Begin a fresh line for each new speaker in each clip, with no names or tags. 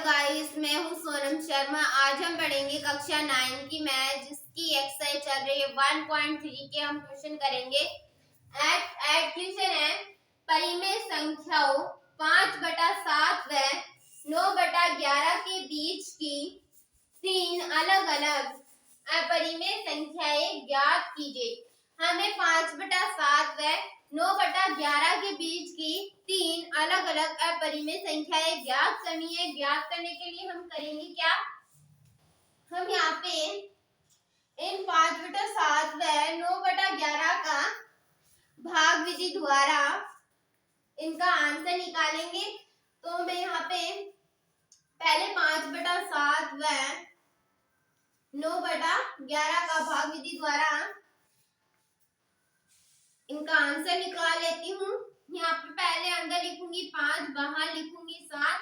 Guys, मैं हूँ सोनम शर्मा। आज हम पढ़ेंगे कक्षा 9 की मैथ, जिसकी एक्सरसाइज चल रही है 1.3 के। हम क्वेश्चन करेंगे। क्वेश्चन है, परिमेय संख्याओं 5/7 व 9/11 के बीच की 3 अलग अलग अपरिमेय संख्याएं ज्ञात कीजिए। हमें 5/7 व 9/11 के बीच की 3 अलग अलग अपरिमेय संख्याएं ज्ञात करनी है। ज्ञात करने के लिए हम करेंगे क्या, हम यहाँ पे इन 5/7 व 9/11 का भाग विधि द्वारा इनका आंसर निकालेंगे। तो मैं यहाँ पे पहले 5/7 व 9/11 का भाग विधि द्वारा इनका आंसर निकाल लेती हूँ। यहाँ पे पहले अंदर लिखूंगी 5, बाहर लिखूंगी 7।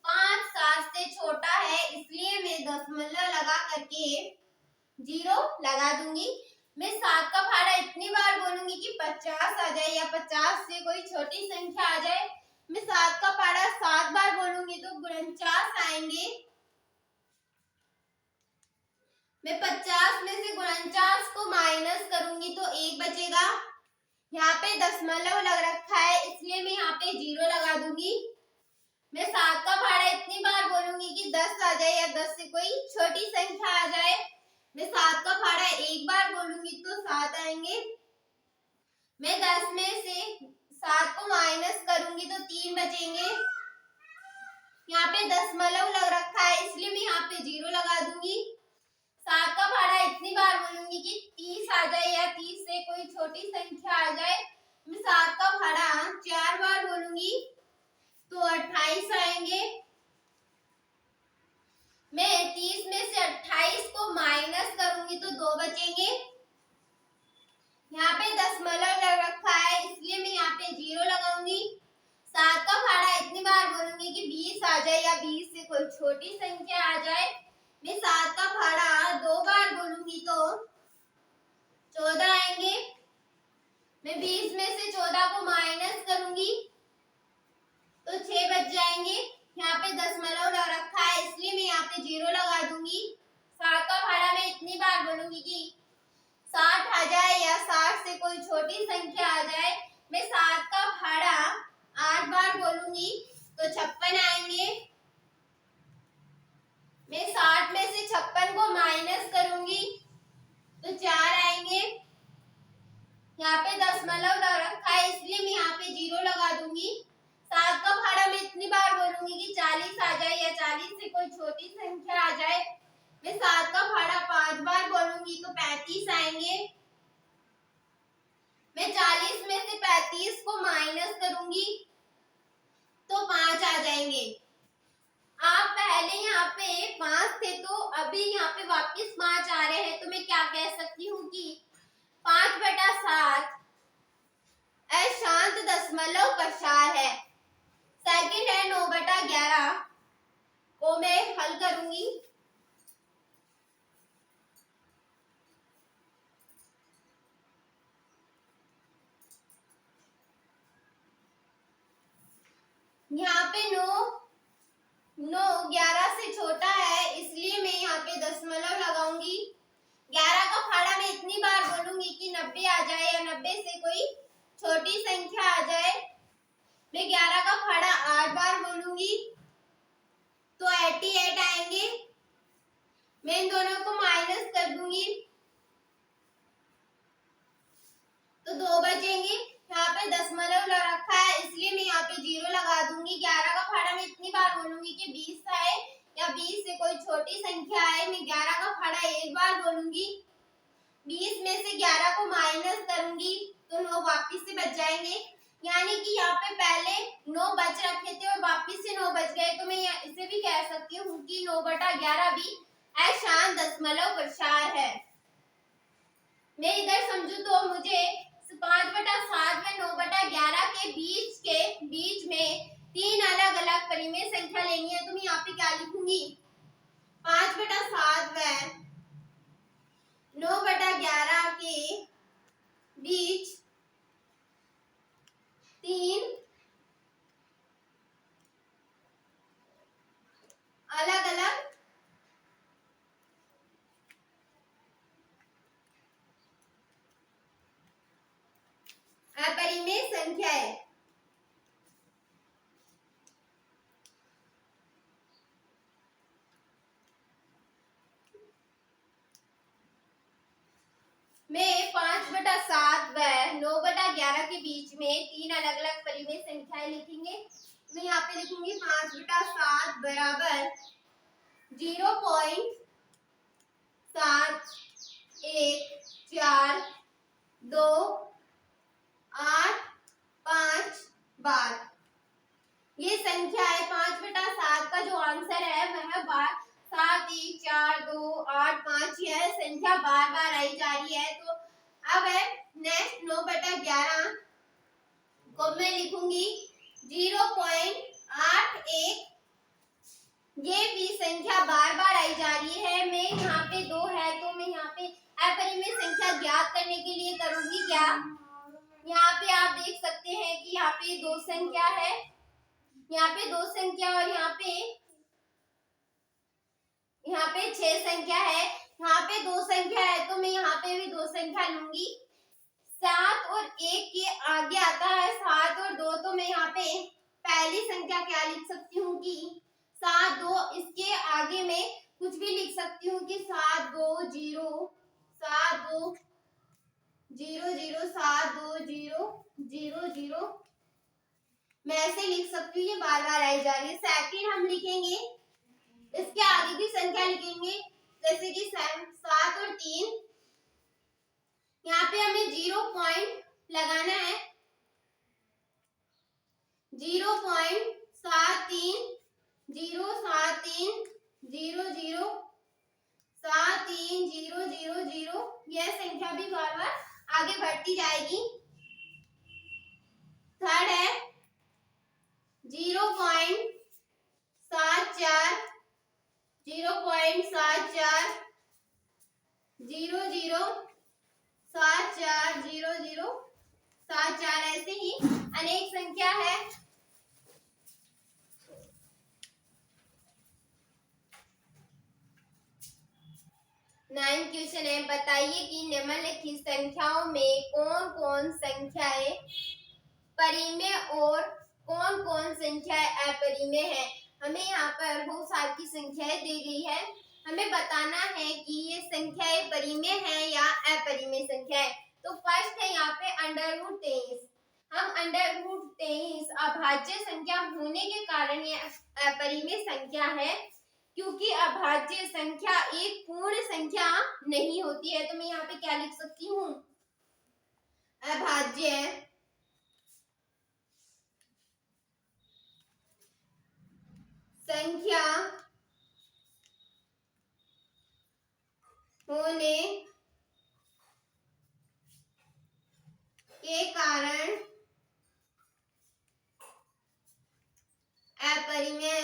5 7 से छोटा है, इसलिए मैं दशमलव लगा करके 0 लगा दूंगी। मैं 7 का फाड़ा इतनी बार बोलूंगी कि 50 आ जाए या 50 से कोई छोटी संख्या आ जाए। मैं 7 का फाड़ा 7 बार बोलूंगी तो 49 आएंगे। मैं 50 में से 49 को माइनस करूंगी तो 1 बचेगा। यहाँ पे दशमलव लग रखा है, इसलिए मैं यहाँ पे 0 लगा दूंगी। मैं 7 का फाड़ा इतनी बार बोलूंगी कि 10 आ जाए या 10 से कोई छोटी संख्या आ जाए। मैं 7 का फाड़ा 1 बार बोलूंगी तो 7 आएंगे। मैं 10 में से 7 को माइनस करूंगी तो 3 बचेंगे। यहाँ पे दशमलव लग रखा है, इसलिए मैं यहाँ पे 0 लगा दूंगी। 7 का फाड़ा इतनी बार बोलूंगी कि 30 आ जाए या 30 से कोई छोटी संख्या आ जाए। मैं 7 का फाड़ा 4 बार बोलूंगी तो 28 आएंगे। मैं 30 में से 28 को माइनस करूंगी तो 2 बचेंगे। यहाँ पे दशमलव लग रखा है, इसलिए मैं यहाँ पे 0 लगाऊंगी। 7 का फाड़ा इतनी बार बोलूंगी कि 20 आ जाए या 20 से कोई छोटी संख्या आ जाए। मैं 7 का फाड़ा 2 बार बोलूंगी तो 14 आएंगे। मैं 20 में से 14 को माइनस करूंगी तो 6 बच जाएंगे। यहाँ पे दशमलव लग रखा है, इसलिए मैं यहाँ पे 0 लगा दूंगी। 7 का फाड़ा मैं इतनी बार बोलूंगी कि 60 आ जाए या 60 से कोई छोटी संख्या आ जाए। मैं 7 का फाड़ा 8 बार बोलूंगी तो 56 आएंगे। मैं 60 में से 56 को माइनस करूंगी तो 4 आएंगे। यहाँ पे दशमलव लग रखा है, इसलिए मैं यहाँ पे 0 लगा दूंगी। 7 का फाड़ा मैं इतनी बार बोलूंगी कि 40 आ जाए या 40 से कोई छोटी संख्या आ जाए। मैं 7 का फाड़ा 5 बार बोलूंगी तो 35 आएंगे। मैं 40 में से 35 को माइनस करूंगी तो 5 आ जाएंगे। आप पहले यहाँ पे 5 थे तो अभी यहाँ पे वापस 5 आ रहे हैं, तो मैं क्या कह सकती हूँ कि 5/7 अशांत दशमलव प्रसार है। सेकंड है 9/11 को मैं हल करूंगी। यहाँ पे 11 से छोटा है, इसलिए मैं यहाँ पे दशमलव लगाऊंगी। 11 का फाड़ा मैं इतनी बार बोलूंगी कि 90 आ जाए या 90 से कोई छोटी संख्या आ जाए। मैं 11 का फाड़ा 8 बार बोलूंगी तो 88 आएंगे। मैं इन दोनों को माइनस कर दूंगी तो 2 बचेंगे। यहाँ पे दशमलव लग रखा है, इसलिए मैं यहाँ पे 0 लगा दूंगी। 11 का फाड़ा मैं इतनी बार बोलूंगी कि 20 आए या 20 से कोई छोटी संख्या आए। मैं 11 का फाड़ा 1 बार बोलूंगी। 20 में से 11 को माइनस करूंगी तो 9 वापिस से बच जाएंगे। यानी कि यहाँ पे पहले 9 बच रखे थे और वापिस से 9 बच गए, तो मैं इसे भी कह सकती हूँ कि 9/11 भी अशांत दशमलव प्रसार है। मैं इधर समझू तो मुझे 5/7 व 9/11 के बीच में 3 अलग अलग परिमेय संख्या लेनी है। तो मैं यहाँ पे क्या लिखूंगी, 5/7 व 9/11 के बीच 3 संख्याएं। में 5/7 व 9/11 के बीच में 3 अलग अलग परिमेय संख्याएं लिखेंगे। मैं यहाँ पे लिखूंगी 5/7 बराबर 0.714285 ये संख्या है। 5/7 का जो आंसर है वह 71428 यह संख्या बार बार आई जा रही है। तो अब है नेक्स्ट 9/11 को मैं लिखूंगी 0.81। ये भी संख्या बार बार आई जा रही है। मैं यहाँ पे 2 है तो मैं यहाँ पे अपरिमेय संख्या ज्ञात करने के लिए करूंगी क्या। यहाँ पे आप देख सकते हैं कि यहाँ पे 2 संख्या है, यहाँ पे 2 संख्या और यहाँ पे 6 संख्या है। यहाँ पे 2 संख्या है तो मैं यहाँ पे भी 2 संख्या लूंगी। 7 और 1 के आगे आता है 7 और 2 तो मैं यहाँ पे पहली संख्या क्या लिख सकती हूँ कि 7 2। इसके आगे मैं कुछ भी लिख सकती हूँ कि 7 2 0 7 2 0 0 7 2 0 0 0 मैं ऐसे लिख सकती हूँ। ये बार बार आई जा रही है। सेकंड हम लिखेंगे, इसके आगे की संख्या लिखेंगे जैसे कि 7 और 3। यहाँ पे हमें 0 पॉइंट लगाना है। 0.73 0 7 3 0 0 7 3 0 0 0 यह संख्या भी बार बार आगे बढ़ती जाएगी। थर्ड है 0.74 0.74 0 0 7 4 0 0 7 4 ऐसे ही अनेक संख्या है। नाइन क्वेश्चन है, बताइए कि निम्नलिखित संख्याओं में कौन कौन संख्याएं परिमेय और कौन कौन संख्याएं अपरिमेय है। हमें यहाँ पर बहुत सारी की संख्याएं दी गई है। हमें बताना है कि ये संख्याएं परिमेय है या अपरिमेय संख्या है। तो फर्स्ट है यहाँ पे √23। हम √23 अभाज्य संख्या होने के कारण ये अपरिमेय संख्या है, क्योंकि अभाज्य संख्या एक पूर्ण संख्या नहीं होती है। तो मैं यहाँ पे क्या लिख सकती हूँ, अभाज्य संख्या होने के कारण अपरिमेय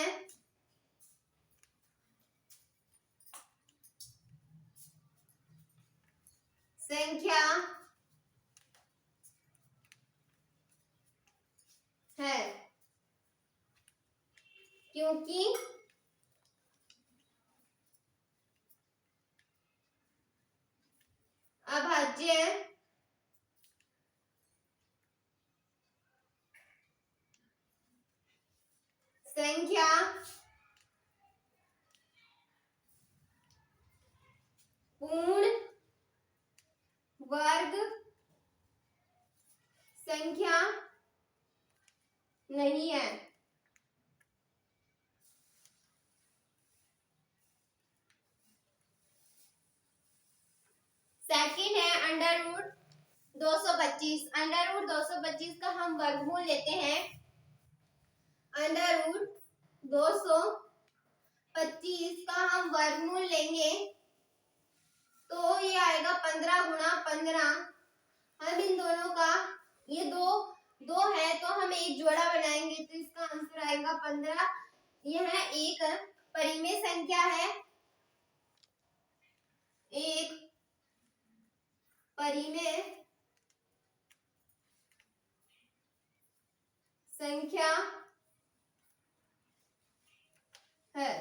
संख्या है, क्योंकि अभाज्य संख्या पूर्ण वर्ग संख्या नहीं है। सेकंड है √225। √225 का हम वर्गमूल लेते हैं। √225 का हम वर्गमूल लेंगे तो ये आएगा 15 गुणा 15। हम इन दोनों का, ये दो है तो हम एक जोड़ा बनाएंगे तो इसका आंसर आएगा 15। यह एक परिमेय संख्या है, एक परिमेय संख्या है।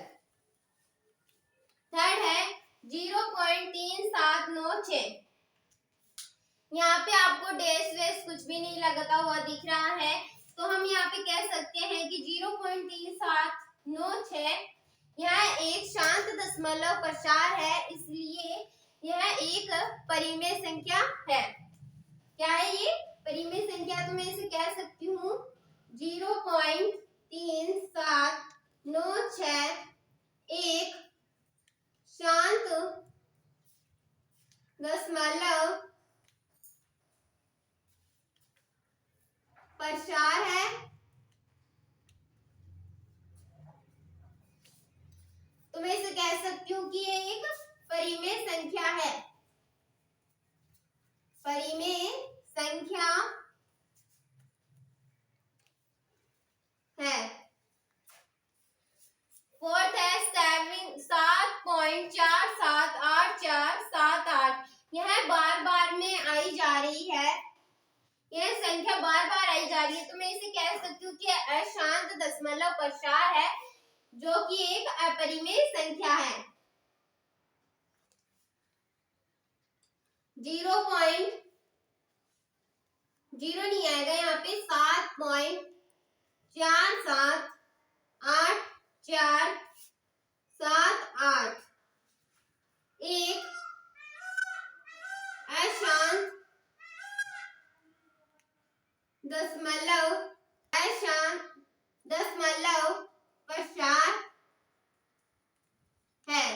थर्ड है 0.3796। यहाँ पे आपको डैश वैश कुछ भी नहीं लगता हुआ दिख रहा है, तो हम यहाँ पे कह सकते हैं कि 0.3796 यह एक शांत दशमलव प्रसार है, इसलिए यह एक परिमेय संख्या है। क्या है ये? परिमेय संख्या। तो मैं इसे कह सकती हूँ 0.3796 एक शांत दशमलव प्रसार है। तो मैं इसे कह सकती हूँ कि ये एक परिमेय संख्या है। परिमेय संख्या है। फोर्थ है 7.478478। यह बार बार में आई जा रही है, यह संख्या बार बार आई जा रही है। तो मैं इसे कह सकती हूँ कि अशांत दशमलव प्रसार है, जो कि एक अपरिमेय संख्या है। 0.0 नहीं आएगा यहाँ पे। 7.478478 एक अशांत दशमलव प्रसार है।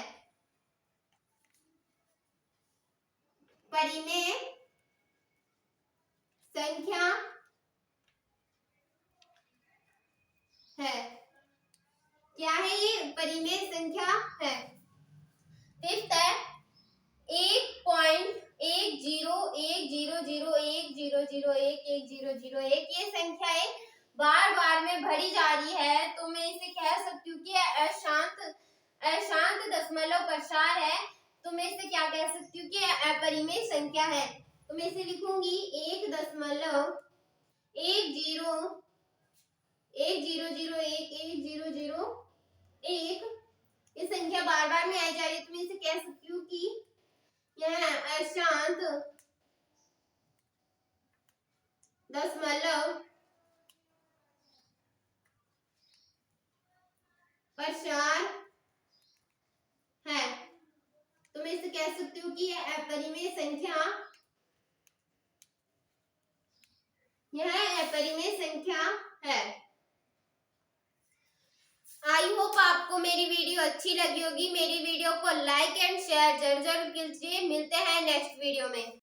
परिमेय संख्या है। क्या है ये? परिमेय संख्या है। फिफ्थ है 1.1010011001 ये संख्याएं बार बार में बढ़ी जा रही है, तो मैं इसे कह सकती हूँ कि अशांत दशमलव प्रसार है। तो मैं इसे क्या कह सकती हूँ कि अपरिमेय संख्या है। तो मैं इसे लिखूंगी 1.1001 ये संख्या बार बार में आई जा रही है, तो मैं इसे कह सकती हूँ कि यह अशांत दशमलव प्रसार है। तो मैं इसे कह सकती हूँ कि यह अपरिमेय संख्या, यह अपरिमेय संख्या है। आई होप आपको मेरी वीडियो अच्छी लगी होगी। मेरी वीडियो को लाइक एंड शेयर जरूर कीजिए। मिलते हैं नेक्स्ट वीडियो में।